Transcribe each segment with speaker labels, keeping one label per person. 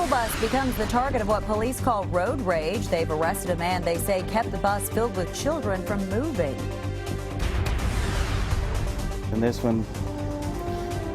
Speaker 1: bus becomes the target of what police call road rage. They've arrested a man they say kept the bus filled with children from moving.
Speaker 2: And this one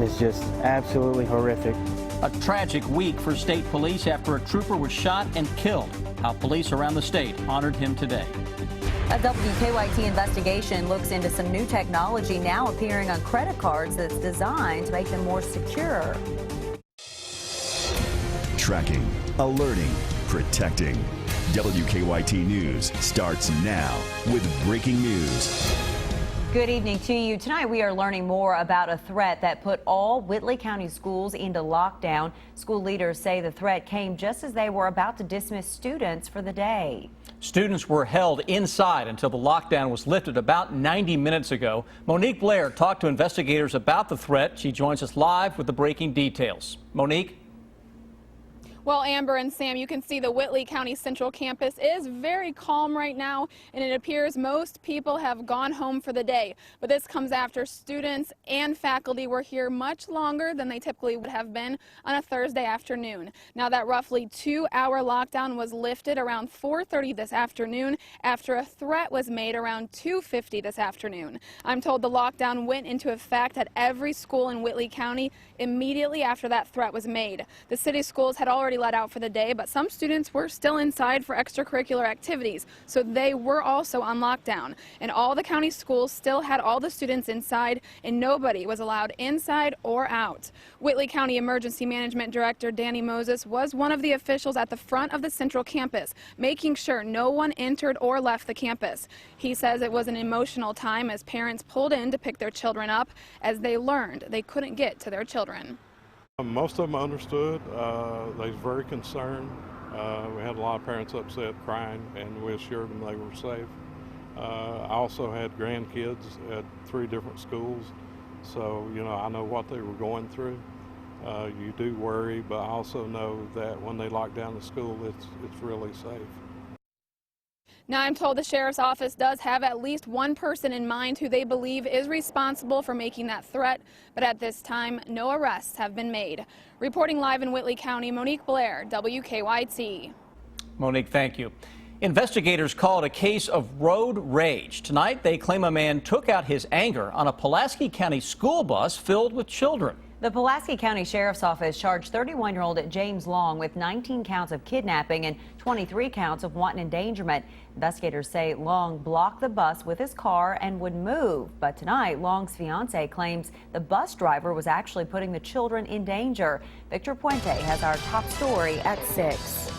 Speaker 2: is just absolutely horrific.
Speaker 3: A tragic week for state police after a trooper was shot and killed. How police around the state honored him today.
Speaker 1: A WKYT investigation looks into some new technology now appearing on credit cards that's designed to make them more secure.
Speaker 4: Tracking, alerting, protecting. WKYT News starts now with breaking news.
Speaker 1: Good evening to you. Tonight we are learning more about a threat that put all Whitley County schools into lockdown. School leaders say the threat came just as they were about to dismiss students for the day.
Speaker 3: Students were held inside until the lockdown was lifted about 90 minutes ago. Monique Blair talked to investigators about the threat. She joins us live with the breaking details. Monique?
Speaker 5: Well, Amber and Sam, you can see the Whitley County Central Campus is very calm right now, and it appears most people have gone home for the day. But this comes after students and faculty were here much longer than they typically would have been on a Thursday afternoon. Now, that roughly 2-hour lockdown was lifted around 4:30 this afternoon after a threat was made around 2:50 this afternoon. I'm told the lockdown went into effect at every school in Whitley County immediately after that threat was made. The city schools had already let out for the day, but some students were still inside for extracurricular activities, so they were also on lockdown. And all the county schools still had all the students inside, and nobody was allowed inside or out. Whitley County Emergency Management Director Danny Moses was one of the officials at the front of the central campus, making sure no one entered or left the campus. He says it was an emotional time as parents pulled in to pick their children up as they learned they couldn't get to their children.
Speaker 6: Most of them understood. They were very concerned. We had a lot of parents upset, crying, and we assured them they were safe. I also had grandkids at 3 different schools, so I know what they were going through. You do worry, but I also know that when they lock down the school, it's really safe.
Speaker 5: Now, I'm told the sheriff's office does have at least one person in mind who they believe is responsible for making that threat, but at this time, no arrests have been made. Reporting live in Whitley County, Monique Blair, WKYT.
Speaker 3: Monique, thank you. Investigators call it a case of road rage. Tonight, they claim a man took out his anger on a Pulaski County school bus filled with children.
Speaker 1: The Pulaski County Sheriff's Office charged 31-year-old James Long with 19 counts of kidnapping and 23 counts of wanton endangerment. Investigators say Long blocked the bus with his car and would move. But tonight, Long's fiance claims the bus driver was actually putting the children in danger. Victor Puente has our top story at 6.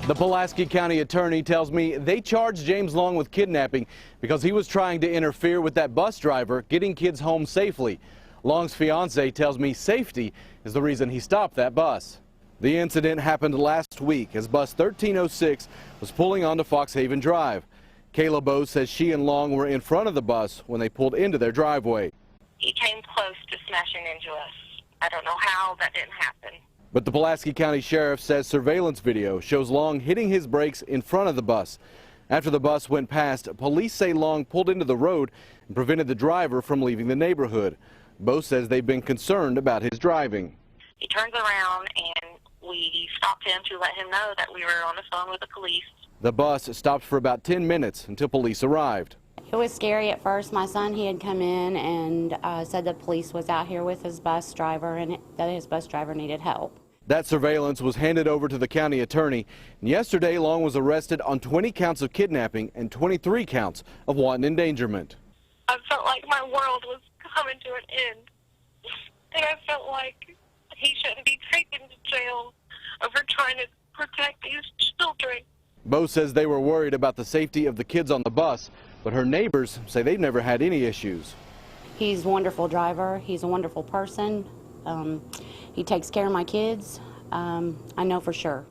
Speaker 7: The Pulaski County attorney tells me they charged James Long with kidnapping because he was trying to interfere with that bus driver getting kids home safely. Long's fiance tells me safety is the reason he stopped that bus. The incident happened last week as bus 1306 was pulling onto Foxhaven Drive. Kayla Bose says she and Long were in front of the bus when they pulled into their driveway.
Speaker 8: He came close to smashing into us. I don't know how that didn't happen.
Speaker 7: But the Pulaski County Sheriff says surveillance video shows Long hitting his brakes in front of the bus. After the bus went past, police say Long pulled into the road and prevented the driver from leaving the neighborhood. Bose says they've been concerned about his driving.
Speaker 8: He turns around and we stopped him to let him know that we were on the phone with the police.
Speaker 7: The bus stopped for about 10 minutes until police arrived.
Speaker 9: It was scary at first. My son, he had come in and said the police was out here with his bus driver and that his bus driver needed help.
Speaker 7: That surveillance was handed over to the county attorney. And yesterday, Long was arrested on 20 counts of kidnapping and 23 counts of wanton endangerment.
Speaker 8: I felt like my world was coming to an end, and I felt like he shouldn't be taken to jail over trying to protect these children.
Speaker 7: Bo says they were worried about the safety of the kids on the bus, but her neighbors say they've never had any issues.
Speaker 9: He's a wonderful driver. He's a wonderful person. He takes care of my kids. I know for sure.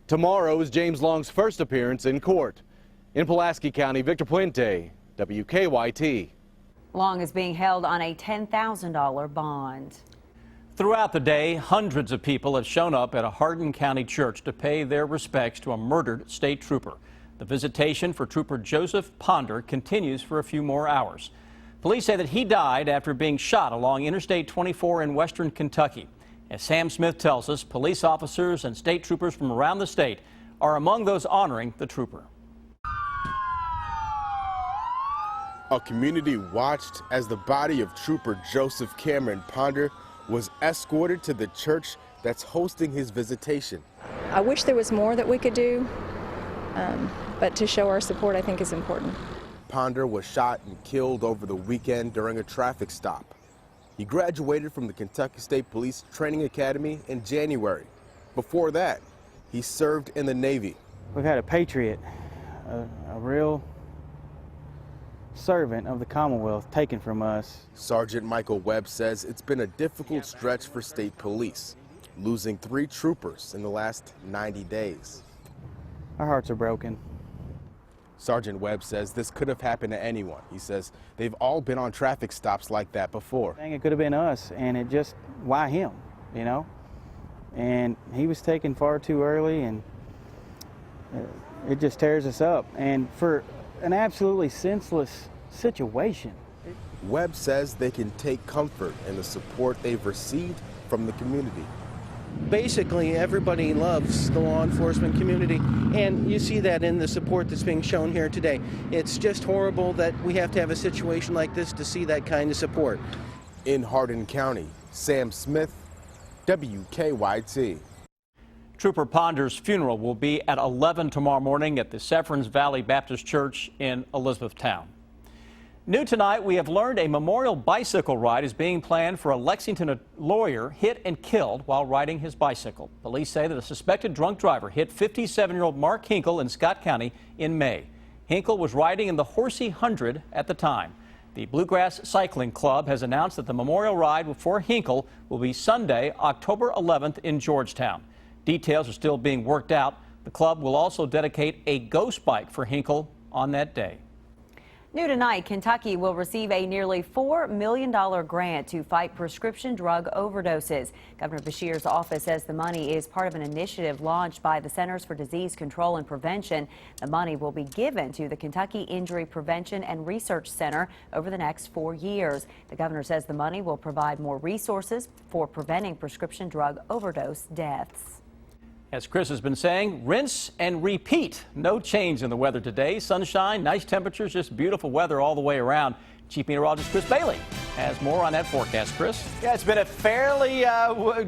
Speaker 7: Tomorrow is James Long's first appearance in court. In Pulaski County, Victor Puente, WKYT.
Speaker 1: Long is being held on a $10,000 bond.
Speaker 3: Throughout the day, hundreds of people have shown up at a Hardin County church to pay their respects to a murdered state trooper. The visitation for Trooper Joseph Ponder continues for a few more hours. Police say that he died after being shot along Interstate 24 in western Kentucky. As Sam Smith tells us, police officers and state troopers from around the state are among those honoring the trooper.
Speaker 10: A community watched as the body of Trooper Joseph Cameron Ponder was escorted to the church that's hosting his visitation.
Speaker 11: I wish there was more that we could do, but to show our support I think is important.
Speaker 10: Ponder was shot and killed over the weekend during a traffic stop. He graduated from the Kentucky State Police Training Academy in January. Before that, he served in the Navy.
Speaker 2: We've had a patriot, a real servant of the Commonwealth taken from us.
Speaker 10: Sergeant Michael Webb says it's been a difficult stretch for state police, losing 3 troopers in the last 90 days.
Speaker 2: Our hearts are broken.
Speaker 10: Sergeant Webb says this could have happened to anyone. He says they've all been on traffic stops like that before.
Speaker 2: It could have been us, and it just, why him, you know? And he was taken far too early, and it just tears us up. And for an absolutely senseless situation.
Speaker 10: Webb says they can take comfort in the support they've received from the community.
Speaker 12: Basically, everybody loves the law enforcement community, and you see that in the support that's being shown here today. It's just horrible that we have to have a situation like this to see that kind of support.
Speaker 10: In Hardin County, Sam Smith, WKYT.
Speaker 3: Trooper Ponder's funeral will be at 11 tomorrow morning at the Severns Valley Baptist Church in Elizabethtown. New tonight, we have learned a memorial bicycle ride is being planned for a Lexington lawyer hit and killed while riding his bicycle. Police say that a suspected drunk driver hit 57-year-old Mark Hinkle in Scott County in May. Hinkle was riding in the Horsey 100 at the time. The Bluegrass Cycling Club has announced that the memorial ride for Hinkle will be Sunday, October 11th in Georgetown. Details are still being worked out. The club will also dedicate a ghost bike for Hinkle on that day.
Speaker 1: New tonight, Kentucky will receive a nearly $4 million grant to fight prescription drug overdoses. Governor Beshear's office says the money is part of an initiative launched by the Centers for Disease Control and Prevention. The money will be given to the Kentucky Injury Prevention and Research Center over the next 4 years. The governor says the money will provide more resources for preventing prescription drug overdose deaths.
Speaker 3: As Chris has been saying, rinse and repeat. No change in the weather today. Sunshine, nice temperatures, just beautiful weather all the way around. Chief Meteorologist Chris Bailey has more on that forecast. Chris?
Speaker 13: Yeah, it's been a fairly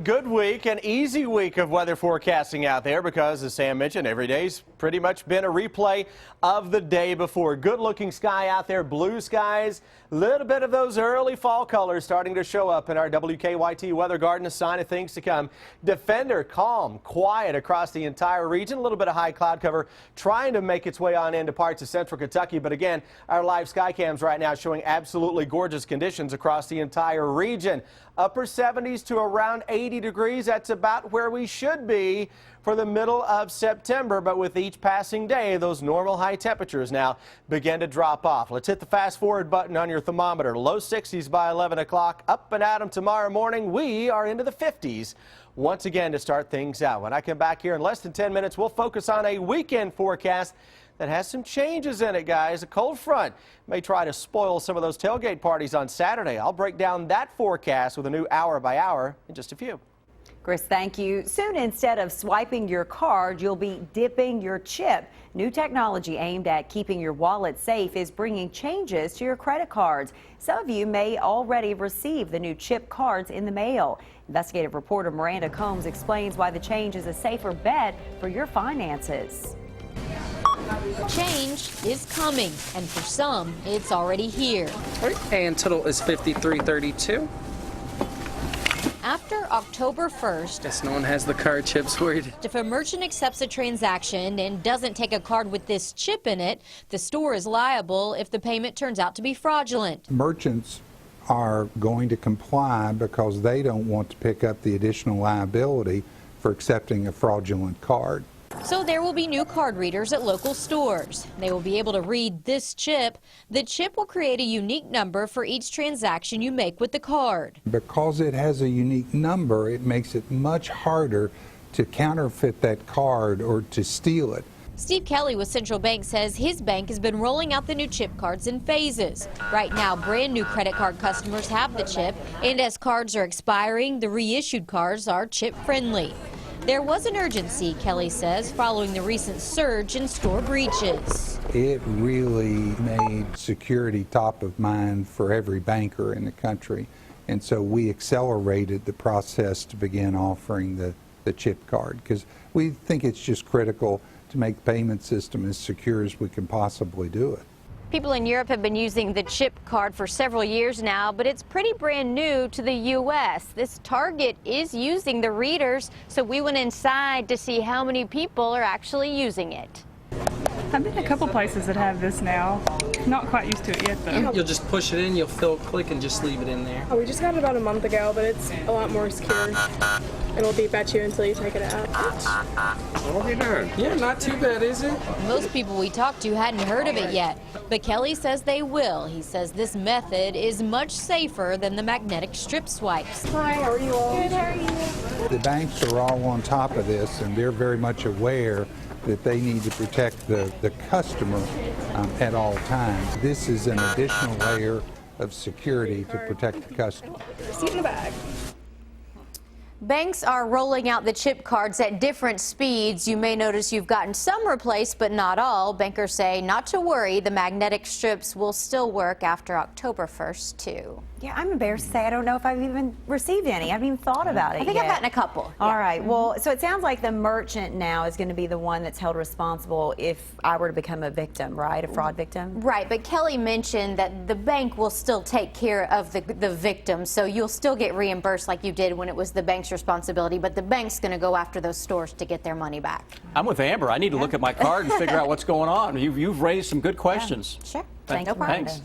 Speaker 13: good week, an easy week of weather forecasting out there because, as Sam mentioned, every day's pretty much been a replay of the day before. Good-looking sky out there, blue skies, a little bit of those early fall colors starting to show up in our WKYT weather garden, a sign of things to come. Defender, calm, quiet across the entire region. A little bit of high cloud cover trying to make its way on into parts of central Kentucky. But again, our live sky cams right now showing absolutely gorgeous conditions across the entire region. Upper 70s to around 80 degrees. That's about where we should be for the middle of September. But with each passing day, those normal high temperatures now begin to drop off. Let's hit the fast forward button on your thermometer. Low 60s by 11 o'clock. Up and at 'em tomorrow morning. We are into the 50s once again to start things out. When I come back here in less than 10 minutes, we'll focus on a weekend forecast that has some changes in it, guys. A cold front may try to spoil some of those tailgate parties on Saturday. I'll break down that forecast with a new hour by hour in just a few.
Speaker 1: Chris, thank you. Soon, instead of swiping your card, you'll be dipping your chip. New technology aimed at keeping your wallet safe is bringing changes to your credit cards. Some of you may already receive the new chip cards in the mail. Investigative reporter Miranda Combs explains why the change is a safer bet for your finances.
Speaker 14: Change is coming, and for some, it's already here.
Speaker 15: And total is $53.32.
Speaker 14: After October 1st,
Speaker 15: Guess no one has the card chips worried.
Speaker 14: if a merchant accepts a transaction and doesn't take a card with this chip in it, the store is liable if the payment turns out to be fraudulent.
Speaker 16: Merchants are going to comply because they don't want to pick up the additional liability for accepting a fraudulent card.
Speaker 14: So there will be new card readers at local stores. They will be able to read this chip. The chip will create a unique number for each transaction you make with the card.
Speaker 16: Because it has a unique number, it makes it much harder to counterfeit that card or to steal it.
Speaker 14: Steve Kelly with Central Bank says his bank has been rolling out the new chip cards in phases. Right now, brand new credit card customers have the chip, and as cards are expiring, the reissued cards are chip friendly. There was an urgency, Kelly says, following the recent surge in store breaches.
Speaker 16: It really made security top of mind for every banker in the country, and so we accelerated the process to begin offering the chip card because we think it's just critical to make the payment system as secure as we can possibly do it.
Speaker 14: People in Europe have been using the chip card for several years now, but it's pretty brand new to the U.S. This Target is using the readers, so we went inside to see how many people are actually using it.
Speaker 17: I've been a couple places that have this now. Not quite used to it yet, though.
Speaker 15: You'll just push it in, you'll fill, click, and just leave it in there.
Speaker 18: Oh, we just got it about a month ago, but it's a lot more secure. It'll beep at you until you take it out.
Speaker 15: What are you doing? Yeah, not too bad, is it?
Speaker 14: Most people we talked to hadn't heard of it yet, but Kelly says they will. He says this method is much safer than the magnetic strip swipes.
Speaker 18: Hi, how are you all? Good, how are you?
Speaker 16: The banks are all on top of this, and they're very much aware that they need to protect the customer at all times. This is an additional layer of security to protect the customer.
Speaker 18: See it in the bag.
Speaker 14: Banks are rolling out the chip cards at different speeds. You may notice you've gotten some replaced, but not all. Bankers say not to worry, the magnetic strips will still work after October 1st, too.
Speaker 1: Yeah, I'm embarrassed to say I don't know if I've even received any. I haven't even thought about it
Speaker 14: I think
Speaker 1: yet.
Speaker 14: I've gotten a couple.
Speaker 1: All right. Well, so it sounds like the merchant now is going to be the one that's held responsible if I were to become a victim, right? A fraud victim?
Speaker 14: Right, but Kelly mentioned that the bank will still take care of the victim, so you'll still get reimbursed like you did when it was the bank's responsibility, but the bank's going to go after those stores to get their money back.
Speaker 3: I'm with Amber. I need to look at my card and figure out what's going on. You've raised some good questions.
Speaker 14: Yeah. Sure.
Speaker 3: Thanks.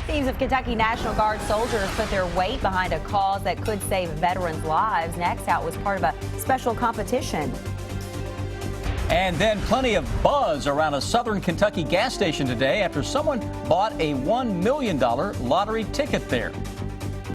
Speaker 1: Teams of Kentucky National Guard soldiers put their weight behind a cause that could save veterans' lives. Next Out was part of a special competition.
Speaker 3: And then plenty of buzz around a southern Kentucky gas station today after someone bought a $1 million lottery ticket there.